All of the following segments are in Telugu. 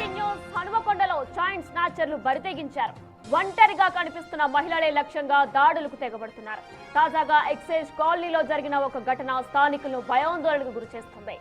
బ్రేకింగ్ న్యూస్ హనుమకొండలో చైన్ స్నాచర్లు బరితెగించారు. ఒంటరిగా కనిపిస్తున్న మహిళలే లక్ష్యంగా దాడులకు తెగబడుతున్నారు. తాజాగా ఎక్సైజ్ కాలనీలో జరిగిన ఒక ఘటన స్థానికులను భయాందోళనకు గురిచేస్తుంది.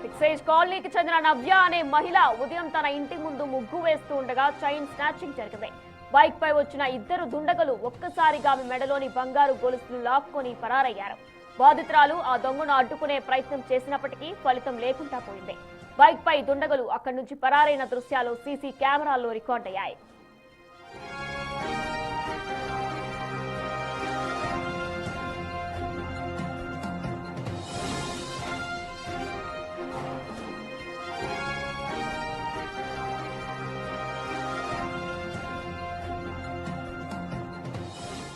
ఎక్సైజ్ కాలనీకి చెందిన నవ్య అనే మహిళ ఉదయం తన ఇంటి ముందు ముగ్గు వేస్తూ ఉండగా చైన్ స్నాచింగ్ జరిగింది. బైక్ పై వచ్చిన ఇద్దరు దుండగులు ఒక్కసారిగా ఆమె మెడలోని బంగారు గొలుసులు లాక్కొని పరారయ్యారు. బాధితురాలు ఆ దొంగను అడ్డుకునే ప్రయత్నం చేసినప్పటికీ ఫలితం లేకుండా పోయింది. బైక్ పై దుండగులు అక్కడి నుంచి పరారైన దృశ్యాలు సీసీ కెమెరాల్లో రికార్డ్ అయ్యాయి.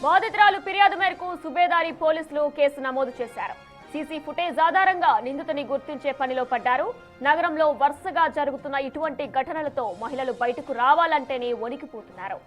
బాధితురాలు ఫిర్యాదు మేరకు సుబేదారి పోలీసులు కేసు నమోదు చేశారు. సీసీ ఫుటేజ్ ఆధారంగా నిందితుని గుర్తించే పనిలో పడ్డారు. నగరంలో వరుసగా జరుగుతున్న ఇటువంటి ఘటనలతో మహిళలు బయటకు రావాలంటేనే వణికిపోతున్నారు.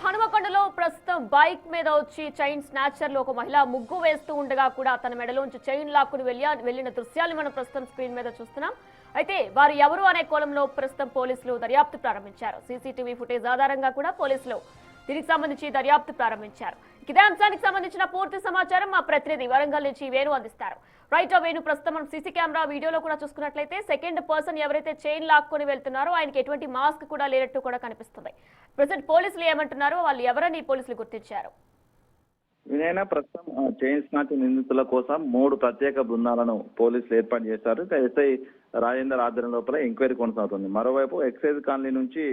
హనుమకొండలో ప్రస్తుతం బైక్ మీద వచ్చి చైన్ స్నాచర్లు ఒక మహిళ ముగ్గు వేస్తూ ఉండగా కూడా తన మెడలోంచి చైన్ లాక్కుని వెళ్లిన దృశ్యాలు మనం ప్రస్తుతం స్క్రీన్ మీద చూస్తున్నాం. అయితే వారు ఎవరు అనే కోణంలో ప్రస్తుతం పోలీసులు దర్యాప్తు ప్రారంభించారు. సీసీటీవీ ఫుటేజ్ ఆధారంగా కూడా పోలీసులు దీనికి సంబంధించి దర్యాప్తు ప్రారంభించారు. ఇదే అంశానికి సంబంధించిన పూర్తి సమాచారం మా ప్రతినిధి వరంగల్ నుంచి వేణు అందిస్తారు. రైట్ వేణు, ప్రస్తుతం మనం సీసీ కెమెరా వీడియోలో కూడా చూసుకున్నట్లయితే సెకండ్ పర్సన్ ఎవరైతే చైన్ లాక్కొని వెళ్తున్నారో ఆయనకి ఎటువంటి మాస్క్ కూడా లేనట్టు కూడా కనిపిస్తుంది. ప్రజెంట్ పోలీసులు ఏమంటున్నారు, వాళ్ళు ఎవరని పోలీసులు గుర్తించారు? వినయన ప్రస్తుతం చైన్ స్నాచింగ్ నిందితుల కోసం 3 ప్రత్యేక బృందాలను పోలీసులు ఏర్పాటు చేశారు. ఎస్ఐ రాజేందర్ ఆధ్వర్యం లోపల ఎంక్వైరీ కొనసాగుతుంది. మరోవైపు ఎక్సైజ్ కాలనీ నుంచి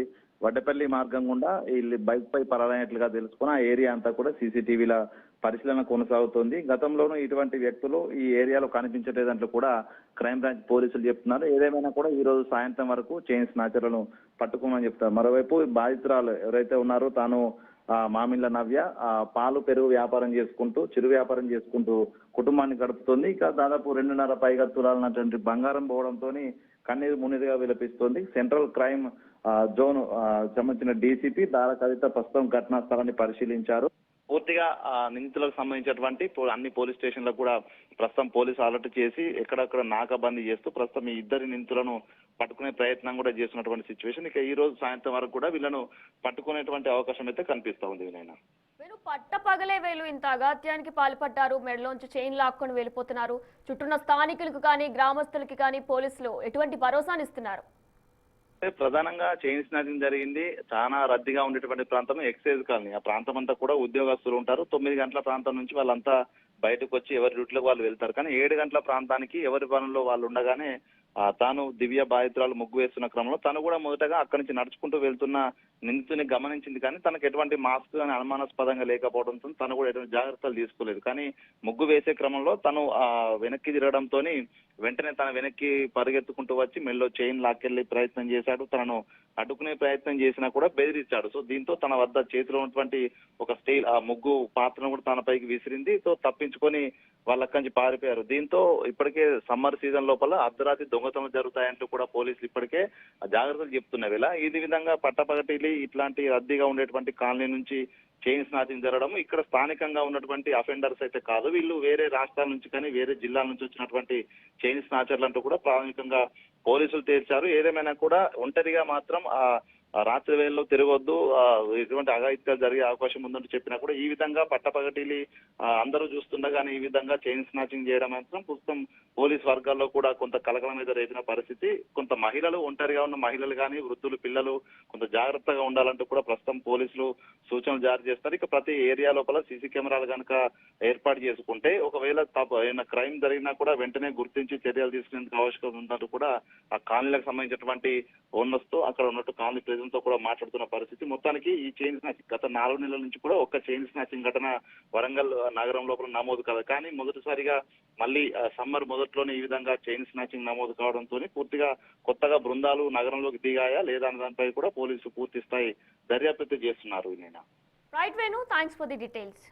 వడ్డపల్లి మార్గం గుండా వీళ్ళు బైక్ పై పరారైనట్లుగా తెలుసుకుని ఆ ఏరియా అంతా కూడా సీసీటీవీల పరిశీలన కొనసాగుతోంది. గతంలోనూ ఇటువంటి వ్యక్తులు ఈ ఏరియాలో కనిపించలేదంటూ కూడా క్రైమ్ బ్రాంచ్ పోలీసులు చెప్తున్నారు. ఏదేమైనా కూడా ఈ రోజు సాయంత్రం వరకు చైన్ స్నాచర్లను పట్టుకోమని చెప్తారు. మరోవైపు బాధితురాలు ఎవరైతే ఉన్నారో తాను మామిళ్ళ నవ్య పాలు పెరుగు వ్యాపారం చేసుకుంటూ చిరు వ్యాపారం చేసుకుంటూ కుటుంబాన్ని గడుపుతోంది. ఇక దాదాపు 2.5 పైగా తులాలన్నటువంటి బంగారం పోవడంతో కన్నీరు మున్నీరుగా విలపిస్తోంది. సెంట్రల్ క్రైమ్ జోన్ సంబంధించిన డీసీపీ దారా కవిత ప్రస్తుతం ఘటనా స్థలాన్ని పరిశీలించారు. పూర్తిగా నిందితులకు సంబంధించినటువంటి అన్ని పోలీస్ స్టేషన్లకు కూడా ప్రస్తుతం పోలీసు అలర్ట్ చేసి ఎక్కడక్కడ నాకాబందీ చేస్తూ ప్రస్తుతం ఈ ఇద్దరి నిందితులను పట్టుకునే ప్రయత్నం కూడా చేస్తున్నటువంటి సిచ్యువేషన్. ఇక ఈ రోజు సాయంత్రం వరకు కూడా వీళ్ళను పట్టుకునేటువంటి అవకాశం అయితే కనిపిస్తా ఉంది. వినైనా వీళ్ళు పట్టపగలే వీళ్ళు ఇంత అగాత్యానికి పాల్పడ్డారు, మెడలోంచి చైన్ లాక్కొని వెళ్ళిపోతున్నారు. చుట్టూన్న స్థానికులకు కానీ గ్రామస్తులకి కానీ పోలీసులు ఎటువంటి భరోసానిస్తున్నారు? ప్రధానంగా చైన్ స్నాచింగ్ జరిగింది చాలా రద్దీగా ఉండేటువంటి ప్రాంతం ఎక్సైజ్ కాలనీ. ఆ ప్రాంతం అంతా కూడా ఉద్యోగస్తులు ఉంటారు. 9 గంటల ప్రాంతం నుంచి వాళ్ళంతా బయటకు వచ్చి ఎవరి డ్యూటీలకు వాళ్ళు వెళ్తారు. కానీ 7 గంటల ప్రాంతానికి ఎవరి పనుల్లో వాళ్ళు ఉండగానే తాను దివ్య బాధితురాలు ముగ్గు వేస్తున్న క్రమంలో తను కూడా మొదటగా అక్కడి నుంచి నడుచుకుంటూ వెళ్తున్న నిందితుని గమనించింది. కానీ తనకు ఎటువంటి మాస్క్ కానీ అనుమానాస్పదంగా లేకపోవడంతో తను కూడా ఎటువంటి జాగ్రత్తలు తీసుకోలేదు. కానీ ముగ్గు వేసే క్రమంలో తను వెనక్కి తిరగడంతో వెంటనే తన వెనక్కి పరిగెత్తుకుంటూ వచ్చి మెల్లో చైన్ లాక్కెళ్లి ప్రయత్నం చేశాడు. తనను అడ్డుకునే ప్రయత్నం చేసినా కూడా బెదిరించాడు. సో దీంతో తన వద్ద చేతిలో ఉన్నటువంటి ఒక స్టీల్ ముగ్గు పాత్రను కూడా తన పైకి విసిరింది. సో తప్పించుకొని వాళ్ళ అక్కడి నుంచి పారిపోయారు. దీంతో ఇప్పటికే సమ్మర్ సీజన్ లోపల అర్ధరాత్రి దొంగతనం జరుగుతాయంటూ కూడా పోలీసులు ఇప్పటికే జాగ్రత్తలు చెప్తున్నారు. ఇలా ఈ విధంగా పట్టపగటిలి ఇట్లాంటి రద్దీగా ఉండేటువంటి కాలనీ నుంచి చైన్ స్నాచింగ్ జరగడం ఇక్కడ స్థానికంగా ఉన్నటువంటి అఫెండర్స్ అయితే కాదు, వీళ్ళు వేరే రాష్ట్రాల నుంచి కానీ వేరే జిల్లాల నుంచి వచ్చినటువంటి చైన్ స్నాచర్లు అంటూ కూడా ప్రాథమికంగా పోలీసులు తేల్చారు. ఏదేమైనా కూడా ఒంటరిగా మాత్రం రాత్రి వేళల్లో తిరగొద్దు, ఎటువంటి అఘాయిత్యాలు జరిగే అవకాశం ఉందంటూ చెప్పినా కూడా ఈ విధంగా పట్టపగటిలి అందరూ చూస్తుండగానే ఈ విధంగా చైన్ స్నాచింగ్ చేయడం మాత్రం ప్రస్తుతం పోలీస్ వర్గాల్లో కూడా కొంత కలకలం మీద రేపిన పరిస్థితి. కొంత మహిళలు ఒంటరిగా ఉన్న మహిళలు కానీ వృద్ధులు పిల్లలు కొంత జాగ్రత్తగా ఉండాలంటూ కూడా ప్రస్తుతం పోలీసులు సూచనలు జారీ చేస్తారు. ఇక ప్రతి ఏరియా లోపల సీసీ కెమెరాలు కనుక ఏర్పాటు చేసుకుంటే ఒకవేళ ఏమైనా క్రైమ్ జరిగినా కూడా వెంటనే గుర్తించి చర్యలు తీసుకునేందుకు అవకాశం ఉందంటూ కూడా ఆ కాలనీలకు సంబంధించినటువంటి ఓనర్స్ తో అక్కడ ఉన్నట్టు కాలనీ ప్రజలతో కూడా మాట్లాడుతున్న పరిస్థితి. మొత్తానికి ఈ చైన్ స్నాచింగ్ గత 4 నెలల నుంచి కూడా ఒక్క చైన్ స్నాచింగ్ ఘటన వరంగల్ నగరం లోపల నమోదు కాదు. కానీ మొదటిసారిగా మళ్ళీ సమ్మర్ మొదట్లోనే ఈ విధంగా చైన్ స్నాచింగ్ నమోదు కావడంతో పూర్తిగా కొత్తగా బృందాలు నగరంలోకి దిగాయా లేదా అనే దానిపై కూడా పోలీసులు పూర్తి స్థాయి దర్యాప్తు చేస్తున్నారు. Right Venu, thanks for the details.